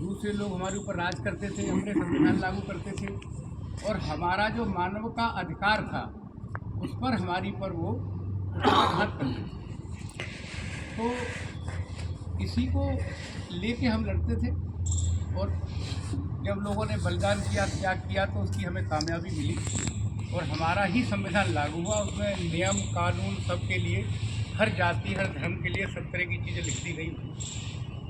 दूसरे लोग हमारे ऊपर राज करते थे, अपने संविधान लागू करते थे और हमारा जो मानव का अधिकार था उस पर हमारी पर वो आघात करते थे। तो इसी को लेके हम लड़ते थे और जब लोगों ने बलिदान किया, त्याग किया, तो उसकी हमें कामयाबी मिली और हमारा ही संविधान लागू हुआ। उसमें नियम कानून सबके लिए, हर जाति हर धर्म के लिए सब तरह की चीज़ें लिख दी गई।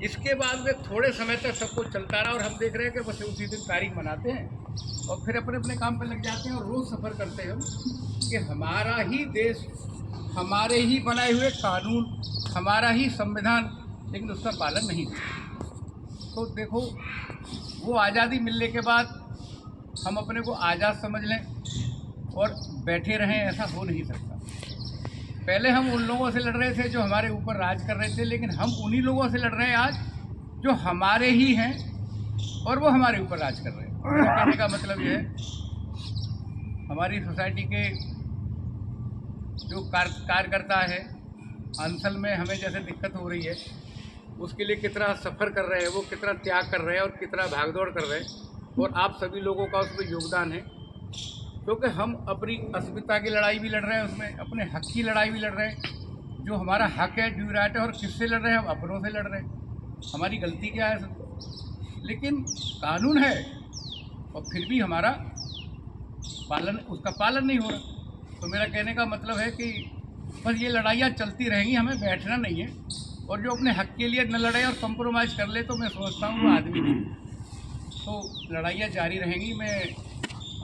इसके बाद में थोड़े समय तक सब कुछ चलता रहा और हम देख रहे हैं कि बस उसी दिन तारीख मनाते हैं और फिर अपने अपने काम पर लग जाते हैं और रोज़ सफ़र करते हैं हम कि हमारा ही देश, हमारे ही बनाए हुए कानून, हमारा ही संविधान, लेकिन उसका पालन नहीं होता। तो देखो, वो आज़ादी मिलने के बाद हम अपने को आज़ाद समझ लें और बैठे रहें, ऐसा हो नहीं सकता। पहले हम उन लोगों से लड़ रहे थे जो हमारे ऊपर राज कर रहे थे, लेकिन हम उन्हीं लोगों से लड़ रहे हैं आज जो हमारे ही हैं और वो हमारे ऊपर राज कर रहे हैं। मेरा कहने का मतलब ये है, हमारी सोसाइटी के जो कार्यकर्ता है, अंसल में हमें जैसे दिक्कत हो रही है, उसके लिए कितना सफ़र कर रहे हैं, वो कितना त्याग कर रहे हैं और कितना भागदौड़ कर रहे हैं, और आप सभी लोगों का उसमें योगदान है। क्योंकि हम अपनी अस्मिता की लड़ाई भी लड़ रहे हैं, उसमें अपने हक की लड़ाई भी लड़ रहे हैं। जो हमारा हक है, ड्यू राइट है, और किससे लड़ रहे हैं? हम अपनों से लड़ रहे हैं। हमारी गलती क्या है सब? लेकिन कानून है और फिर भी हमारा उसका पालन नहीं हो रहा। तो मेरा कहने का मतलब है कि बस ये लड़ाइयाँ चलती रहेंगी, हमें बैठना नहीं है। और जो अपने हक के लिए न लड़े और कंप्रोमाइज़ कर ले, तो मैं समझता हूँ वो आदमी नहीं। तो लड़ाइयाँ जारी रहेंगी। मैं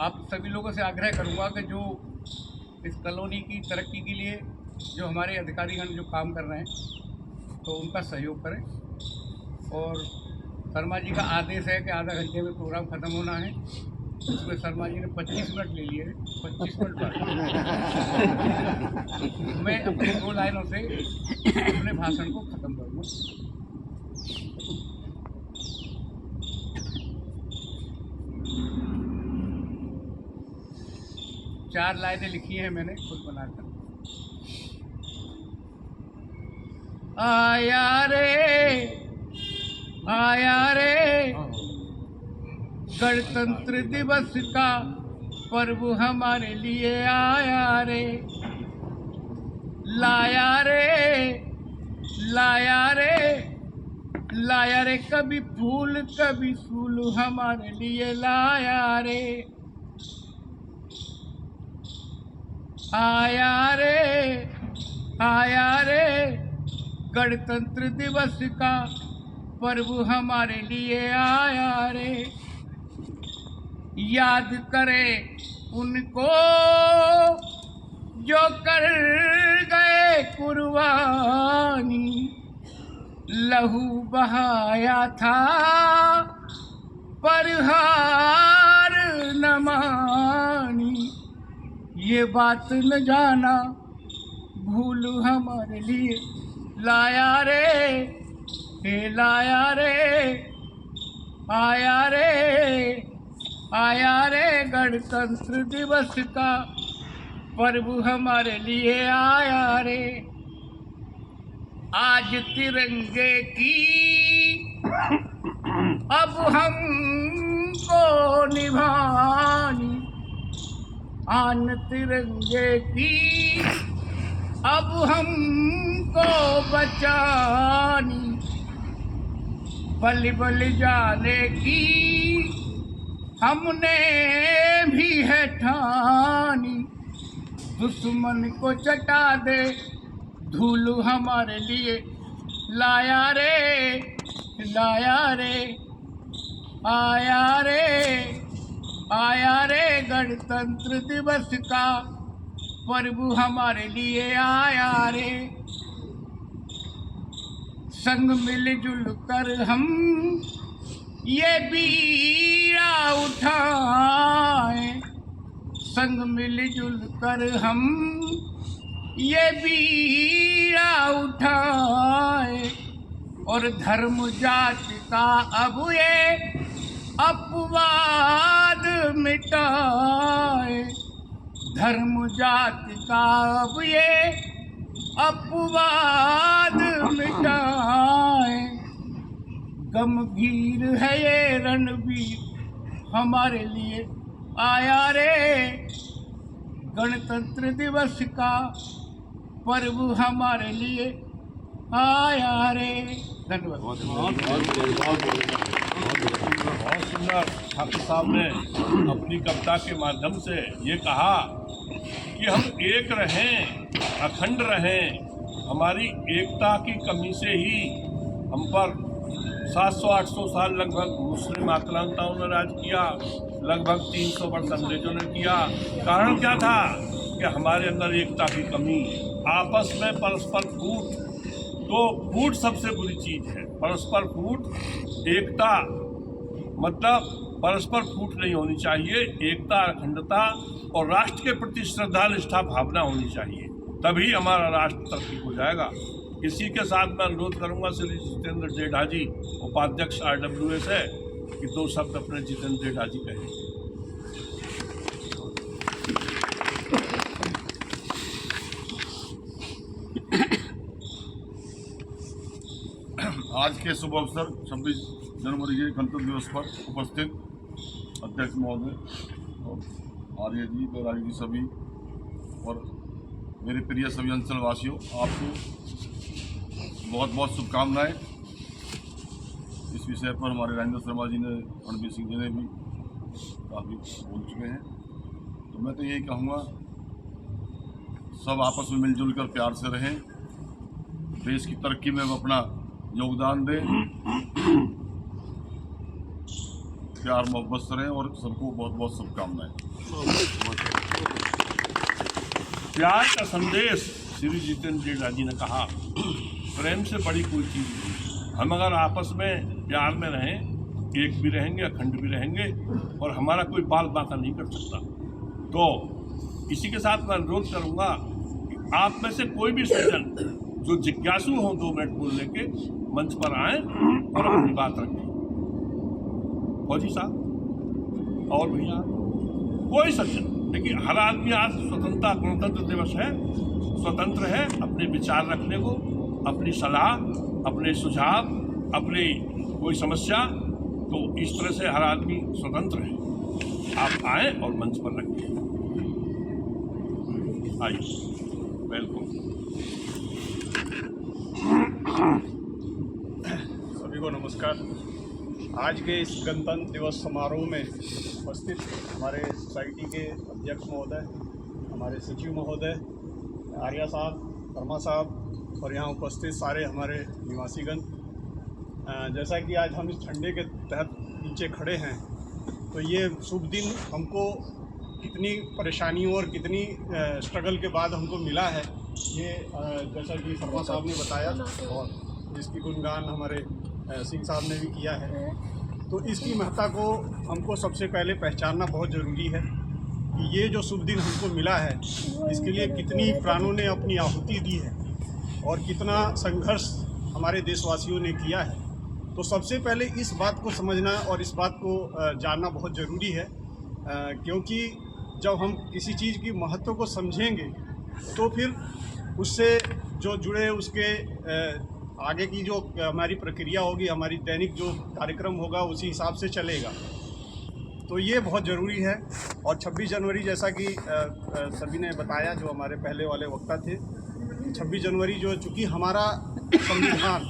आप सभी लोगों से आग्रह करूंगा कि जो इस कॉलोनी की तरक्की के लिए जो हमारे अधिकारीगण जो काम कर रहे हैं, तो उनका सहयोग करें। और शर्मा जी का आदेश है कि आधा घंटे में प्रोग्राम ख़त्म होना है। उसमें शर्मा जी ने 25 मिनट ले लिए हैं, 25 मिनट बाद मैं अपनी 2 लाइनों से अपने भाषण को ख़त्म करूँगा। 4 लाइनें लिखी हैं मैंने खुद बनाकर। आया रे गणतंत्र दिवस का पर्व हमारे लिए आया रे, लाया रे कभी फूल कभी फूल हमारे लिए लाया रे। आया रे गणतंत्र दिवस का पर्व हमारे लिए आया रे। याद करे उनको जो कर गए कुर्बानी, लहू बहाया था पर हार न मानी। ये बात न जाना भूल हमारे लिए, लाया रे आया रे गणतंत्र दिवस का पर्व हमारे लिए आया रे। आज तिरंगे की अब हमको निभानी, आन तिरंगे की अब हमको बचानी। बल बल जाने की हमने भी है ठानी, दुश्मन को चटा दे धूल हमारे लिए, लाया रे आया रे गणतंत्र दिवस का पर्व हमारे लिए आया रे। संग मिलजुल कर हम ये बीड़ा उठाएं, संग मिलजुल कर हम ये बीड़ा उठाएं, और धर्म जाति का अब ये अपवाद मिटाए। धर्म जाति का अब ये अपवाद मिटाए। गमगीर है ये रणवीर हमारे लिए आया रे, गणतंत्र दिवस का पर्व हमारे लिए आया रे। धन्यवाद। बहुत सुंदर। ठाकुर साहब ने अपनी कविता के माध्यम से ये कहा कि हम एक रहें, अखंड रहें। हमारी एकता की कमी से ही हम पर 700-800 साल लगभग मुस्लिम आक्रांताओं ने राज किया, लगभग 300 वर्ष अंग्रेजों ने किया। कारण क्या था कि हमारे अंदर एकता की कमी, आपस में परस्पर फूट। तो फूट सबसे बुरी चीज़ है, परस्पर फूट। एकता मतलब परस्पर फूट नहीं होनी चाहिए, एकता, अखंडता और राष्ट्र के प्रति श्रद्धा निष्ठा भावना होनी चाहिए, तभी हमारा राष्ट्र तरक्की हो जाएगा। इसी के साथ मैं अनुरोध करूंगा श्री जितेंद्र जेठा जी, उपाध्यक्ष RWS है, कि 2 शब्द अपने जितेंद्र जेठा जी कहें। आज के शुभ अवसर 26 जनवरी के गणतंत्र दिवस पर उपस्थित अध्यक्ष महोदय और आर्य जी, बैरागी जी सभी और मेरे प्रिय सभी अंचल वासियों, आपको बहुत बहुत शुभकामनाएं। इस विषय पर हमारे राजेंद्र शर्मा जी ने, रणबीर सिंह जी ने भी काफ़ी बोल चुके हैं। तो मैं तो यही कहूँगा, सब आपस में मिलजुल कर प्यार से रहें, देश की तरक्की में वो अपना योगदान दें, प्यार मोहब्बत से रहें और सबको बहुत बहुत शुभकामनाएं। प्यार का संदेश श्री जितेंद्र जेठा जी ने कहा, प्रेम से बड़ी कोई चीज़ नहीं। हम अगर आपस में प्यार में रहें, एक भी रहेंगे, अखंड भी रहेंगे और हमारा कोई बाल बाका नहीं कर सकता। तो इसी के साथ मैं अनुरोध करूंगा कि आप में से कोई भी सज्जन जो जिज्ञासु हों 2 मिनट बोलने के, मंच पर आएं और अपनी बात रखें। फौजी साहब और भैया, कोई सज्जन, देखिए हर आदमी आज स्वतंत्रता, गणतंत्र दिवस है, स्वतंत्र है अपने विचार रखने को, अपनी सलाह, अपने सुझाव, अपनी कोई समस्या, तो इस तरह से हर आदमी स्वतंत्र है। आप आए और मंच पर रखें। आइए, वेलकम। सभी को नमस्कार। आज के इस गणतंत्र दिवस समारोह में उपस्थित हमारे सोसाइटी के अध्यक्ष महोदय, हमारे सचिव महोदय, आर्या साहब, शर्मा साहब और यहाँ उपस्थित सारे हमारे निवासीगण, जैसा कि आज हम इस झंडे के तहत नीचे खड़े हैं, तो ये शुभ दिन हमको कितनी परेशानियों और कितनी स्ट्रगल के बाद हमको मिला है, ये जैसा कि शर्मा साहब ने बताया और जिसकी गुणगान हमारे सिंह साहब ने भी किया है। तो इसकी महत्ता को हमको सबसे पहले पहचानना बहुत ज़रूरी है कि ये जो शुभ दिन हमको मिला है, इसके लिए कितनी प्राणों ने अपनी आहुति दी है और कितना संघर्ष हमारे देशवासियों ने किया है। तो सबसे पहले इस बात को समझना और इस बात को जानना बहुत ज़रूरी है, क्योंकि जब हम किसी चीज़ की महत्व को समझेंगे तो फिर उससे जो जुड़े उसके आगे की जो हमारी प्रक्रिया होगी, हमारी दैनिक जो कार्यक्रम होगा, उसी हिसाब से चलेगा। तो ये बहुत ज़रूरी है। और 26 जनवरी जैसा कि सभी ने बताया, जो हमारे पहले वाले वक्ता थे, 26 जनवरी जो चूँकि हमारा संविधान,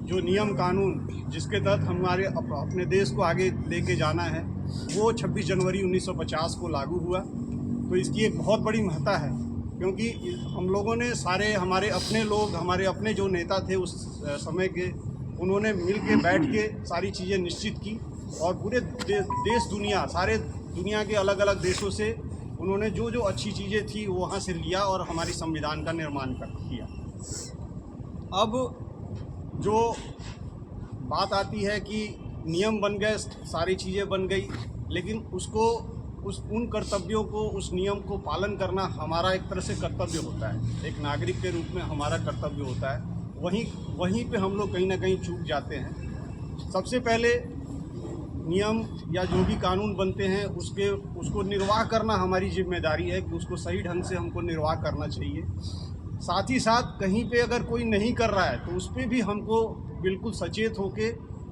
जो नियम कानून जिसके तहत हमारे अपने देश को आगे लेके जाना है, वो 26 जनवरी 1950 को लागू हुआ। तो इसकी एक बहुत बड़ी महत्ता है, क्योंकि हम लोगों ने सारे हमारे अपने लोग, हमारे अपने जो नेता थे उस समय के, उन्होंने मिल के बैठ के सारी चीज़ें निश्चित की और पूरे देश दुनिया, सारे दुनिया के अलग अलग देशों से उन्होंने जो जो अच्छी चीज़ें थी वो वहाँ से लिया और हमारी संविधान का निर्माण किया। अब जो बात आती है कि नियम बन गए, सारी चीज़ें बन गई, लेकिन उसको उन कर्तव्यों को, उस नियम को पालन करना हमारा एक तरह से कर्तव्य होता है, एक नागरिक के रूप में हमारा कर्तव्य होता है। वहीं पे हम लोग कहीं ना कहीं चूक जाते हैं। सबसे पहले नियम या जो भी कानून बनते हैं उसको निर्वाह करना हमारी जिम्मेदारी है कि उसको सही ढंग से हमको निर्वाह करना चाहिए। साथ ही साथ कहीं पे अगर कोई नहीं कर रहा है तो उस पर भी हमको बिल्कुल सचेत होके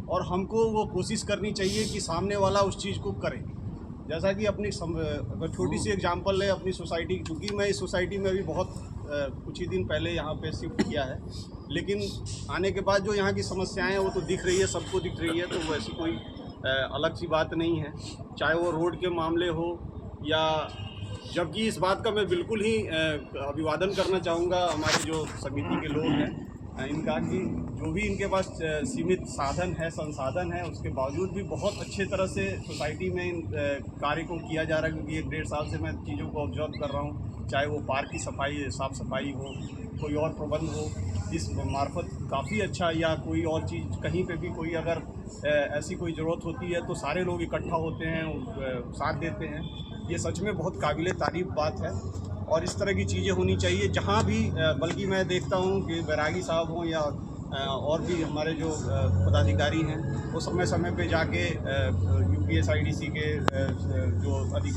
और हमको वो कोशिश करनी चाहिए कि सामने वाला उस चीज़ को करे। जैसा कि अपनी अगर छोटी सी एग्जांपल है अपनी सोसाइटी, क्योंकि मैं इस सोसाइटी में अभी बहुत कुछ ही दिन पहले यहाँ पे शिफ्ट किया है, लेकिन आने के बाद जो यहाँ की समस्याएं हैं वो तो दिख रही है, सबको दिख रही है, तो वैसी कोई अलग सी बात नहीं है, चाहे वो रोड के मामले हो या, जबकि इस बात का मैं बिल्कुल ही अभिवादन करना चाहूँगा हमारे जो समिति के लोग हैं इनका, कि जो भी इनके पास सीमित साधन है, संसाधन है, उसके बावजूद भी बहुत अच्छे तरह से सोसाइटी में इन कार्य को किया जा रहा है। क्योंकि 1-1.5 साल से मैं चीज़ों को ऑब्जर्व कर रहा हूँ, चाहे वो पार्क की सफाई, साफ़ सफाई हो, कोई और प्रबंध हो, इस मार्फत काफ़ी अच्छा, या कोई और चीज़ कहीं पे भी कोई अगर ऐसी कोई ज़रूरत होती है तो सारे लोग इकट्ठा होते हैं, साथ देते हैं। ये सच में बहुत काबिले तारीफ़ बात है और इस तरह की चीज़ें होनी चाहिए जहाँ भी, बल्कि मैं देखता हूँ कि बैरागी साहब हों या और भी हमारे जो पदाधिकारी हैं, वो समय समय पे जाके UPSIDC के जो अधिकारी